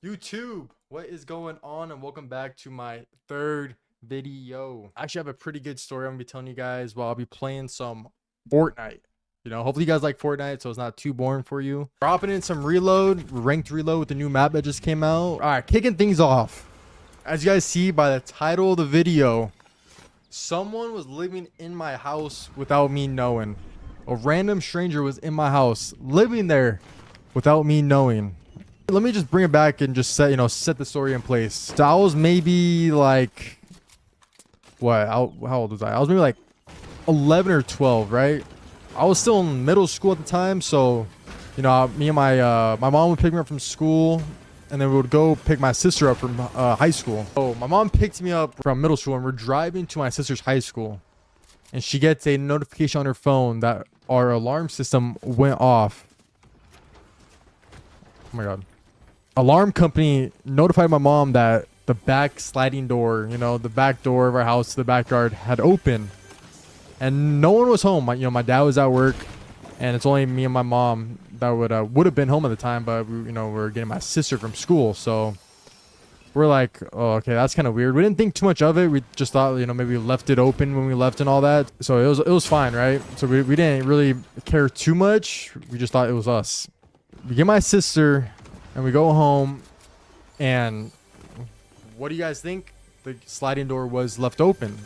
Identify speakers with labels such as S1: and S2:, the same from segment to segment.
S1: YouTube, what is going on? And welcome back to my third video. I actually have a pretty good story I'm gonna be telling you guys while I'll be playing some Fortnite. Hopefully you guys like Fortnite, so it's not too boring for you. Dropping in some ranked reload with the new map that just came out. All right, kicking things off. As you guys see by the title of the video, someone was living in my house without me knowing. A random stranger was in my house, living there without me knowing. Let me just bring it back and just set the story in place. So I was maybe like, how old was I? I was maybe like 11 or 12, right? I was still in middle school at the time, so me and my mom would pick me up from school, and then we would go pick my sister up from high school. So my mom picked me up from middle school, and we're driving to my sister's high school, and she gets a notification on her phone that our alarm system went off. Oh my god. Alarm company notified my mom that the back sliding door, the back door of our house to the backyard had opened, and no one was home. My dad was at work, and it's only me and my mom that would have been home at the time, but we were getting my sister from school, so we're like, oh, okay, that's kind of weird. We didn't think too much of it. We just thought, maybe we left it open when we left and all that, so it was fine, right? So we didn't really care too much. We just thought it was us. We get my sister and we go home, and what do you guys think? The sliding door was left open,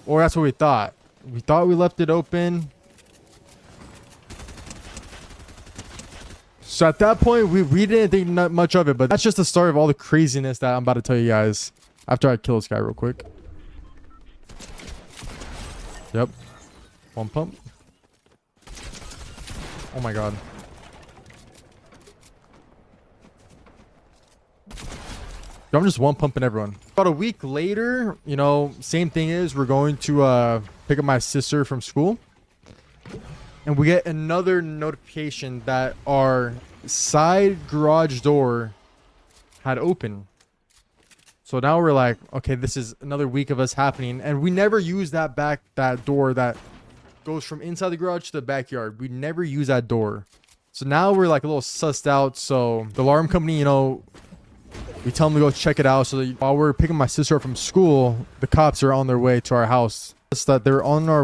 S1: or that's what we thought. We thought we left it open. So at that point, we didn't think much of it, but that's just the start of all the craziness that I'm about to tell you guys after I kill this guy real quick. Yep. One pump. Oh my god. I'm just one pumping everyone. About a week later, same thing is, we're going to pick up my sister from school, and we get another notification that our side garage door had opened. So now we're like, okay, this is another week of us happening, and we never use that door that goes from inside the garage to the backyard. We never use that door. So now we're like a little sussed out. So the alarm company, we tell them to go check it out, so that while we're picking my sister up from school, the cops are on their way to our house. It's that they're on our...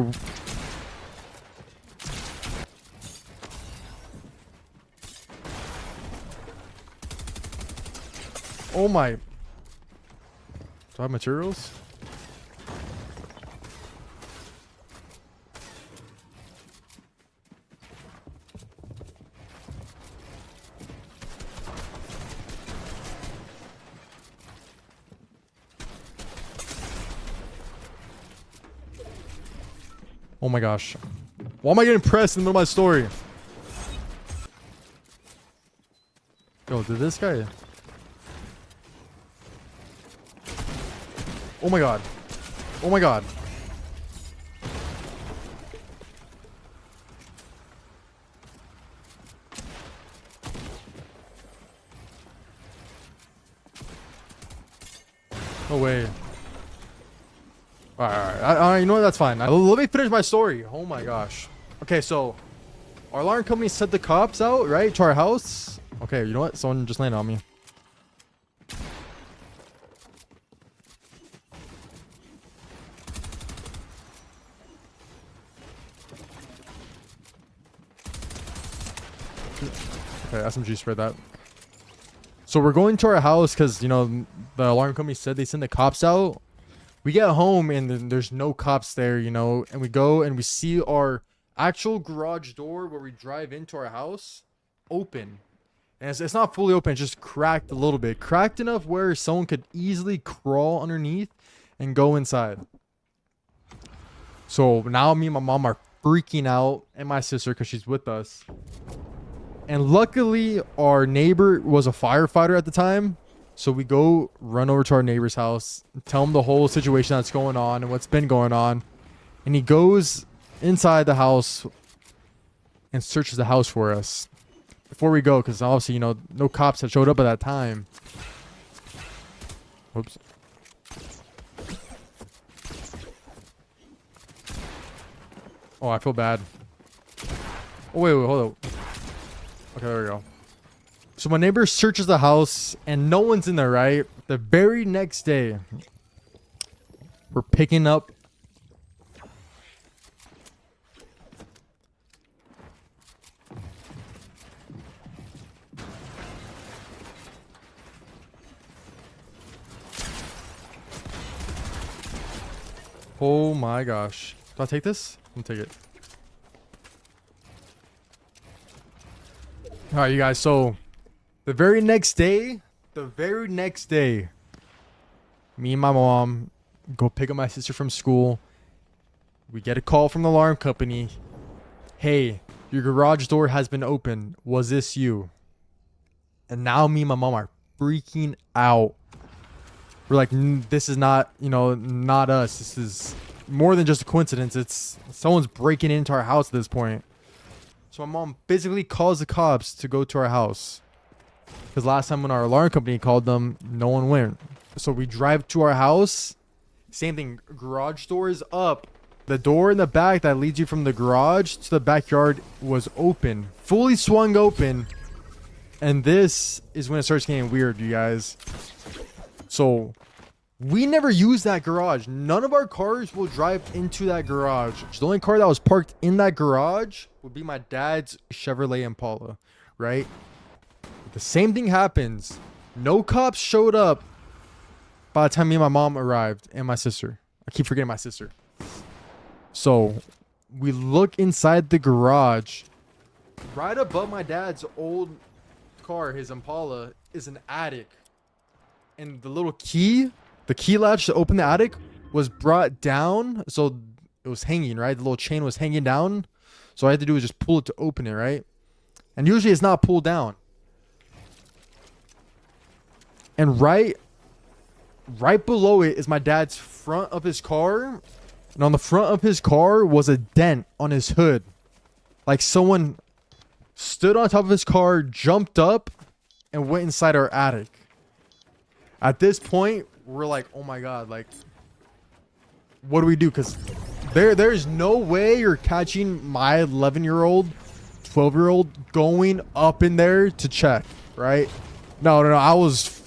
S1: Oh my... Do I have materials? Oh my gosh. Why am I getting pressed in the middle of my story? Yo, did this guy... Oh my god. Oh my god. No way. Alright, you know what? That's fine. Let me finish my story. Oh my gosh. Okay, so our alarm company sent the cops out, right, to our house. Okay, you know what? Someone just landed on me. Okay, SMG spread that. So we're going to our house because, the alarm company said they sent the cops out. We get home and then there's no cops there, and we go and we see our actual garage door where we drive into our house open. And it's not fully open, it's just cracked a little bit. Cracked enough where someone could easily crawl underneath and go inside. So now me and my mom are freaking out, and my sister, because she's with us. And luckily, our neighbor was a firefighter at the time. So we go run over to our neighbor's house, tell him the whole situation that's going on and what's been going on. And he goes inside the house and searches the house for us before we go, because obviously, no cops had showed up at that time. Whoops. Oh, I feel bad. Oh, wait, hold up. Okay, there we go. So my neighbor searches the house and no one's in there, right? The very next day, we're picking up. Oh my gosh. Do I take this? I'm gonna take it. All right, you guys. So the very next day, me and my mom go pick up my sister from school. We get a call from the alarm company. Hey, your garage door has been opened. Was this you? And now me and my mom are freaking out. We're like, this is not, not us. This is more than just a coincidence. It's someone's breaking into our house at this point. So my mom physically calls the cops to go to our house. Because last time when our alarm company called them, no one went. So we drive to our house. Same thing. Garage door is up. The door in the back that leads you from the garage to the backyard was open. Fully swung open. And this is when it starts getting weird, you guys. So we never use that garage. None of our cars will drive into that garage. The only car that was parked in that garage would be my dad's Chevrolet Impala, right? The same thing happens. No cops showed up by the time me and my mom arrived and my sister. I keep forgetting my sister. So we look inside the garage. Right above my dad's old car, his Impala, is an attic. And the little key, the key latch to open the attic was brought down. So it was hanging, right? The little chain was hanging down. So all I had to do was just pull it to open it, right? And usually it's not pulled down. And right below it is my dad's front of his car. And on the front of his car was a dent on his hood. Like someone stood on top of his car, jumped up, and went inside our attic. At this point, we're like, oh my God, like, what do we do? Because there's no way you're catching my 11-year-old, 12-year-old going up in there to check, right? No. I was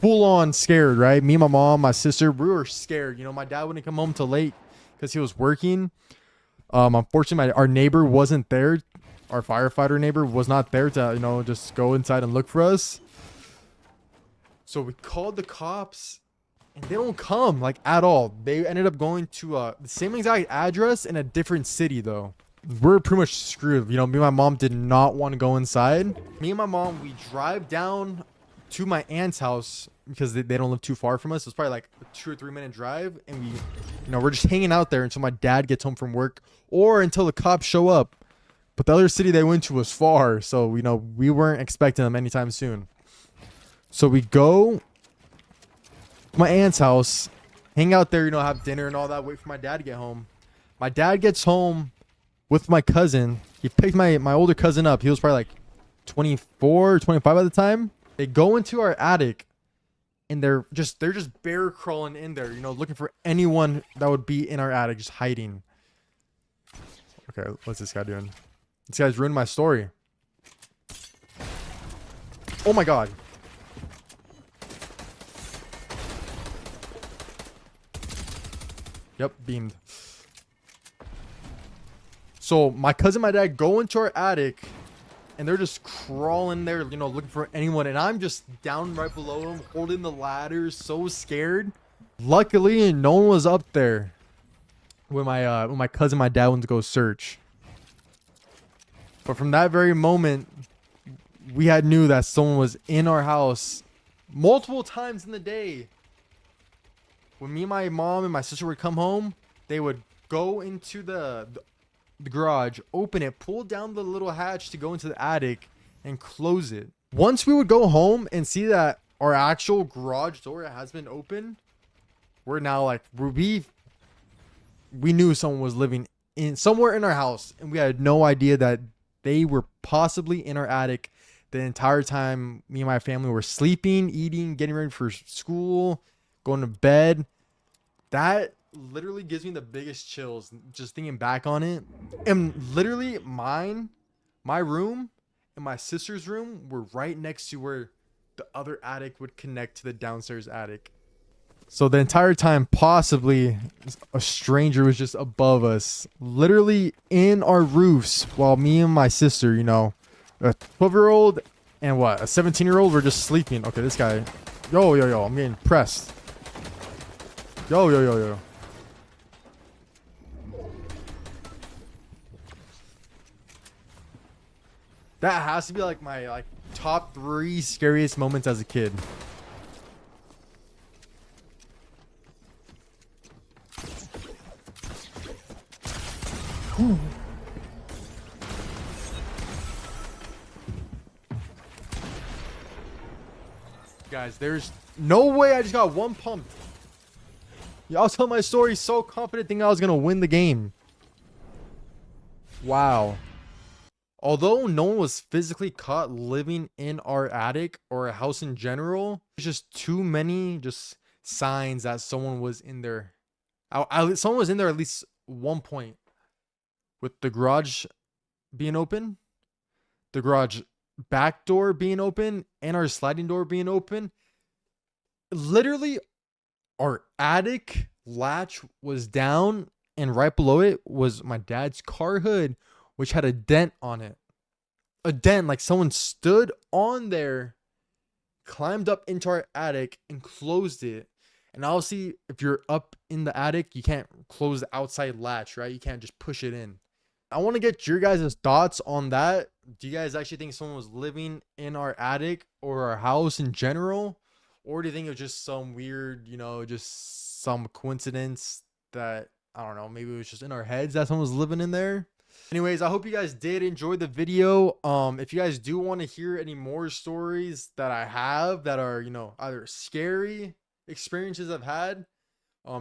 S1: full on scared, right? Me and my mom, my sister, we were scared. My dad wouldn't come home till late because he was working. Unfortunately, our neighbor wasn't there. Our firefighter neighbor was not there to, just go inside and look for us. So we called the cops and they don't come like at all. They ended up going to the same exact address in a different city though. We're pretty much screwed. Me and my mom did not want to go inside. Me and my mom, we drive down to my aunt's house because they don't live too far from us. It's probably like a 2 or 3 minute drive. And we're just hanging out there until my dad gets home from work or until the cops show up. But the other city they went to was far. So, we weren't expecting them anytime soon. So we go to my aunt's house, hang out there, have dinner and all that, wait for my dad to get home. My dad gets home with my cousin. He picked my older cousin up. He was probably like 24 or 25 at the time. They go into our attic and they're just bear crawling in there, looking for anyone that would be in our attic, just hiding. Okay, what's this guy doing? This guy's ruined my story. Oh my God. Yep, beamed. So my cousin and my dad go into our attic and they're just crawling there, looking for anyone. And I'm just down right below them, holding the ladder, so scared. Luckily, no one was up there when my cousin and my dad went to go search. But from that very moment, we had knew that someone was in our house multiple times in the day. When me and my mom and my sister would come home, they would go into the garage, open it, pull down the little hatch to go into the attic, and close it. Once we would go home and see that our actual garage door has been opened, we're now like, we knew someone was living somewhere in our house, and we had no idea that they were possibly in our attic the entire time me and my family were sleeping, eating, getting ready for school, going to bed. That literally gives me the biggest chills just thinking back on it. And literally my room and my sister's room were right next to where the other attic would connect to the downstairs attic. So the entire time, possibly a stranger was just above us, literally in our roofs, while me and my sister, you know, a 12-year-old and what, a 17-year-old were just sleeping. Okay, this guy, yo, I'm getting pressed. Yo. That has to be like my top 3 scariest moments as a kid. Ooh. Guys, there's no way I just got one pumped. Y'all tell my story so confident, thinking I was gonna win the game. Wow. Although no one was physically caught living in our attic or a house in general, there's just too many just signs that someone was in there. Someone was in there at least one point. With the garage being open, the garage back door being open, and our sliding door being open. Literally, our attic latch was down, and right below it was my dad's car hood, which had a dent on it. A dent, like someone stood on there, climbed up into our attic, and closed it. And obviously, if you're up in the attic, you can't close the outside latch, right? You can't just push it in. I want to get your guys' thoughts on that. Do you guys actually think someone was living in our attic or our house in general? Or do you think it was just some weird, you know, just some coincidence that, I don't know, maybe it was just in our heads that someone was living in there? Anyways, I hope you guys did enjoy the video. If you guys do want to hear any more stories that I have that are, you know, either scary experiences I've had,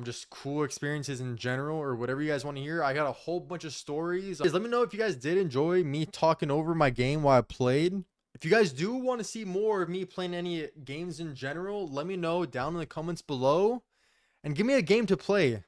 S1: just cool experiences in general, or whatever you guys want to hear, I got a whole bunch of stories. Let me know if you guys did enjoy me talking over my game while I played. If you guys do want to see more of me playing any games in general, let me know down in the comments below and give me a game to play.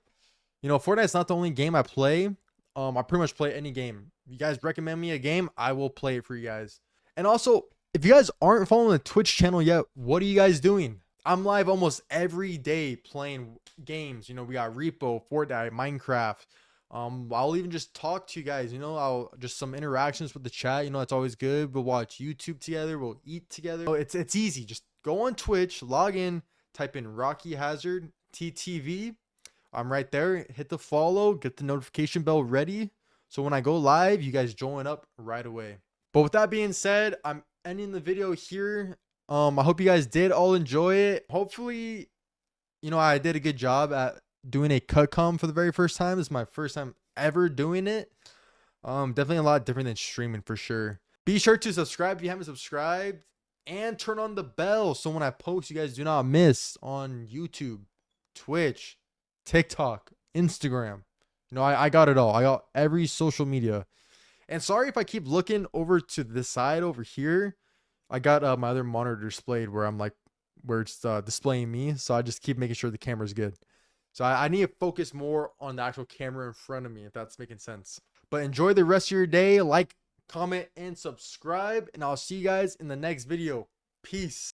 S1: You know, Fortnite's not the only game I play. I pretty much play any game. If you guys recommend me a game, I will play it for you guys. And also, if you guys aren't following the Twitch channel yet, what are you guys doing? I'm live almost every day playing games. You know, we got Repo, Fortnite, Minecraft. I'll even just talk to you guys, you know, I'll just some interactions with the chat, you know, it's always good. We'll watch YouTube together, we'll eat together. It's easy. Just go on Twitch, log in, type in RockyHazzardTTV. I'm right there. Hit the follow, get the notification bell ready, so when I go live, you guys join up right away. But with that being said, I'm ending the video here. I hope you guys did all enjoy it. Hopefully, you know, I did a good job at doing a cut com for the very first time. This is my first time ever doing it. Definitely a lot different than streaming for sure. Be sure to subscribe if you haven't subscribed, and turn on the bell so when I post, you guys do not miss on YouTube, Twitch, TikTok, Instagram. You know, I got it all. I got every social media. And sorry if I keep looking over to this side over here. I got my other monitor displayed where I'm like, where it's displaying me. So I just keep making sure the camera's good. So I need to focus more on the actual camera in front of me, if that's making sense. But enjoy the rest of your day. Like, comment, and subscribe. And I'll see you guys in the next video. Peace.